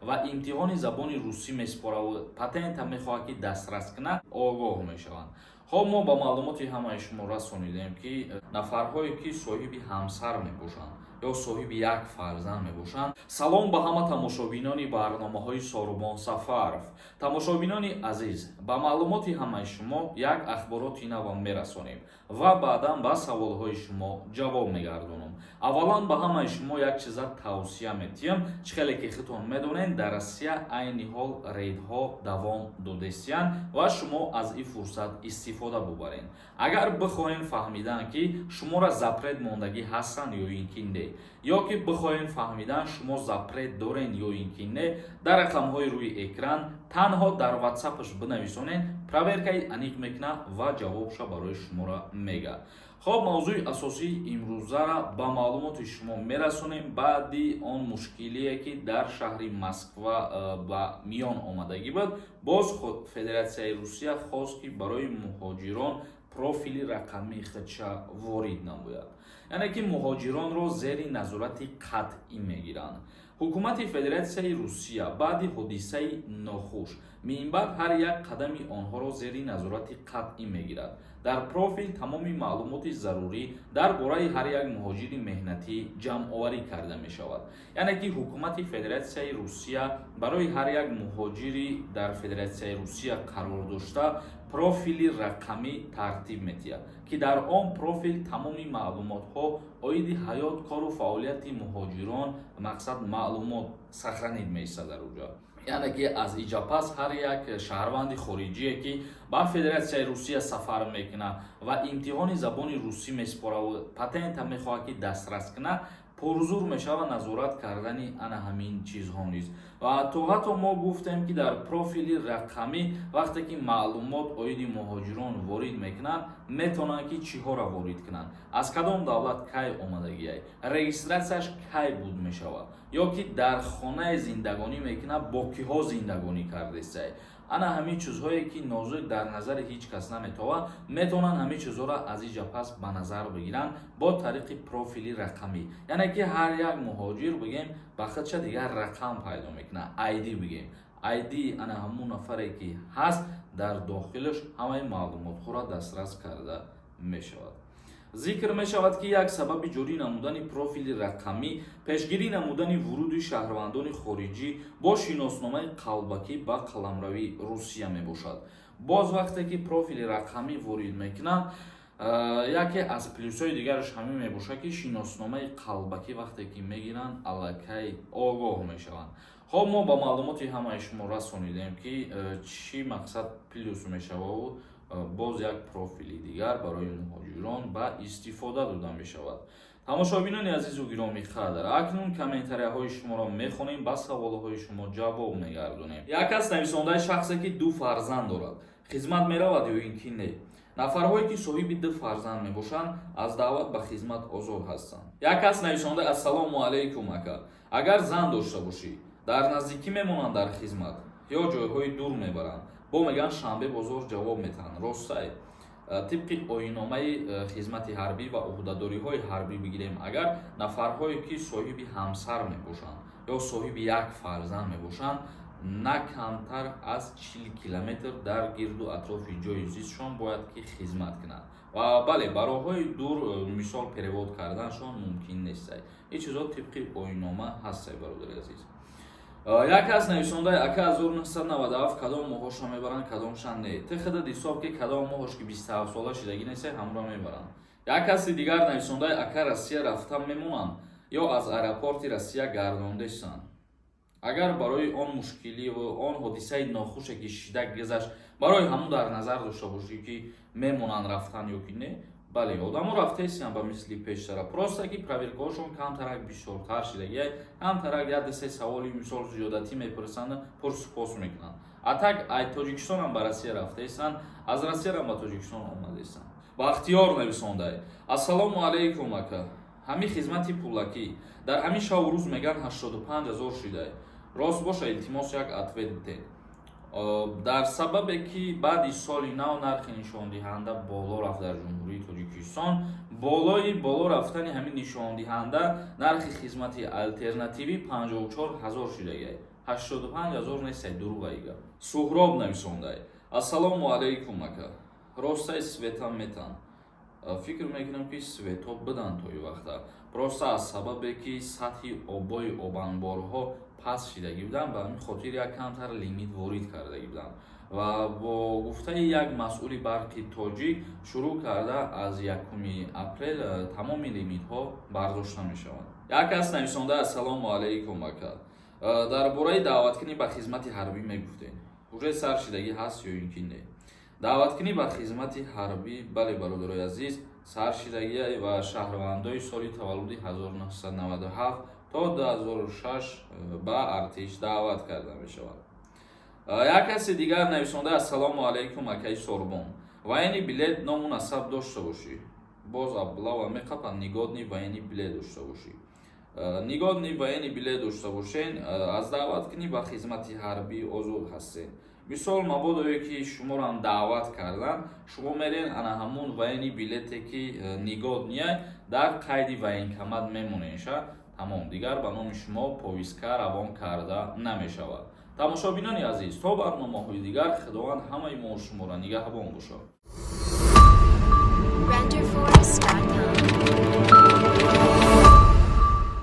ва имтиҳони забони русӣ месупорад ва патента мехоҳад ки дастрас кунад огоҳ мешаванд. خب ما با معلوماتی همه شما رسانیدیم که نفرهایی که صاحب همسر میباشند یا صاحب یک فرزند میباشند. سلام به همه تماشابینان برنامه‌های ساروبان سفر. تماشابینان عزیز، با معلومات همه شما یک اخباراتی نو میرسانیم و بعدا با سوالهای شما جواب میگردونم. اولا به همه شما یک چیز توصیه میتیم. چخیلی که خودتون میدونین در روسیه عین حال ریدها دوام دادستین و شما از این فرصت استفاده ببرین. اگر بخواین فهمیدن که شما را زپرد ماندگی هستن یا اینکه نه، یا که بخواین فهمیدن شما زپرد دارین یا اینکه نه، در رقم‌های روی اکران تنها در واتساپش بنویسونین، پروورکای انیک میکنه و جوابش برای شما را میگه. خب موضوع اساسی امروزه را با معلومات شما میرسونیم بعدی آن مشکلی که در شهر مسکو با میان آمدگی بود. باز خود فدراسیای روسیه خواست که برای مهاجران پروفیل رقمی خودش وارد نماید، یعنی که مهاجران را زیر نظارت قطعی میگیرند. حکومت فدراسیای روسیه بعد حادثه ناخوش منبع هر یک قدم آنها را زیر نظارت قطعی میگیرد. در پروفیل تمام معلومات ضروری درباره هر یک مهاجر مهنتی جمع آوری کرده می شود. یعنی که حکومت فدراسیای روسیه برای هر یک مهاجری در فدراسیای روسیه قرار داشته پروفیل رقمی ترتیب می‌دهد که در آن پروفیل تمام معلومات ها آید حیات کار و فعالیت مهاجران مقصد معلومات سخرانید می‌شود در اونجا. یعنی که از اینجا پس هر یک شهروند خارجی که با فدراسیای روسیه سفر میکنه و امتحان زبان روسی میسپاره و پتنت میخواد که دسترس کنه پرزور میشه و نظارت کردن انا همین چیزها نیست. و تو حتی ما گفتیم که در پروفیل رقمی وقتی که معلومات آید مهاجران وارد میکنن میتونن که چیها را وارد کنن، از کدام دولت کی آمدگی ای، رجیستراسیش کی بود میشود، یا که در خانه زندگانی میکنه با کیها زندگانی کرده است. انا همین چیزهایی که نازک در نظر هیچ کس نمیتونه میتونن همین چیزها را از اینجا پس به نظر بگیرن با طریق پروفیل رقمی. یعنی که هر یک مهاجر بگیم با خودش دیگر رقم پیدا میکنه، آیدی بگیم. آیدی انا همون نفری که هست در داخلش همه معلومات را دسترس کرده میشود. ذکر می شود که یک سبب جاری نمودن پروفیل رقمی پیشگیری نمودن ورود شهروندان خارجی با شناسنامه قلبکی با قلمروی روسیه می باشد. باز وقتی که پروفیل رقمی وارد میکنن یکی از پلیس‌های دیگرش همین می باشد که شناسنامه قلبکی وقتی که میگیرن الکی آگاه میشوند. خب ما با معلوماتی همه شما رسانیدیم که چی مقصد پلیس میشود و باز یک پروفیل دیگر برای مهاجران با استفاده داده می شود. تماشابینان عزیز و گرامی قدر، اکنون کامنتری های شما را میخونیم، با سوال های شما جواب میگردونیم. یک از نویسنده شخصی که دو فرزند دارد خدمت میرود یا اینکه نه. نفرهایی که صاحب دو فرزند میباشند از دعوت به خدمت آزاد هستند. یک از نویسنده السلام علیکم اکا، اگر زن داشته باشی در نزدیکی میمونند در خدمت یا جایهای دور میبرند با میگن شنبه بازار جواب میتن. راستای طبق آیین‌نامه خدمت حربی و عهده‌داری های حربی بگیریم، اگر نفرهایی که صاحب همسر میباشند یا صاحب یک فرزند میباشند نه کمتر از 40 کیلومتر در گرد و اطراف جای زیستشان باید که خدمت کنند و بله برای دور مثال پرواد کردنشان ممکن نیست. این چیزا طبق آیین‌نامه هست برادر عزیز. یک از نویسنده اکا 1997 کدام ماهاش میبرن کدامشان نه. تخدا حساب که کدام ماهاش که 27 ساله شدگی نیست همراه میبرن. یک کسی دیگر نویسنده اکا روسیه رفتن میمونن یا از ایرپورت روسیه گردانده شدن. اگر برای آن مشکلی و آن حادثه ناخوشی که شدک گذشت برای همون در نظر داشته باشی که میمونن رفتن یا که نه، بله آدم رفته ایستیم با مثلی پیشتره پراسته که پرویرکاشون کمترک بیشترتر شدگی کمترک یاد سه سوالی مثال زیادتی میپرسند پرسپوس میکنن. اتک ای تاجیکستان هم به روسیه رفته ایستن، از روسیه هم به تاجیکستان آمده ایستن. با اختیار نویسنده السلام علیکم اکا، همین خدمتی پولکی در همین شب و روز میگن 85,000 شده. راست باشه التماس یک اتویت بده. در سبب که بعد سال نو نرخ نشان دهنده بالا رفت در جمهوری تاجیکستان، بالا رفتن همین نشان دهنده نرخ خدمت الترناتیوی 54,000 شده. 85000 нестай дуруғайга. Суҳроб нависондай. Ассалому алайкум ака. Ростай светам метан. Фикр мекунам ки свето бидан тои вақта. Просто аз сабабе ки сатҳи обои обанборҳо паст шидаги буданд, ба ҳамин хотир як камтар лимит ворид кардаги буданд ва бо гуфтаи як масъули барқи тоҷик шурӯъ карда аз 1 апрел тамоми лимитҳо бардошта мешаванд. Як кас нависонда ассалому алайкум ака. Дар бораи даъваткунӣ ба хизмати ҳарбӣ мегуфтед. Уже сар шидагӣ ҳаст ё ин ки не? Даъваткунӣ ба хизмати ҳарбӣ, бале бародарои азиз, сар шидагӣ ва шаҳрвандои соли таваллуди 1997 то 2006 ба артиш даъват карда мешавад. Як каси дигар нависонда ассалому алайкум акаи Сорбон. Вайни билет номунасаб дошта бошӣ. Боз абдулла меқапа нигодни вайни билет дошта бошӣ. Нигодни вайни билет дошта бошен, аз даъваткунӣ ба хизмати ҳарбӣ озод ҳастед. Мисол мабодое ки шуморо даъват кардан, шумо мерен ана ҳамун вайни билете ки нигодния дар қайди военкомат мемонеша. Тамом, дигар ба номи шумо повистка равон карда намешавад. тамошобинони азиз, то барномаҳои дигар худованд ҳамаи мо шуморо нигаҳбон бошад.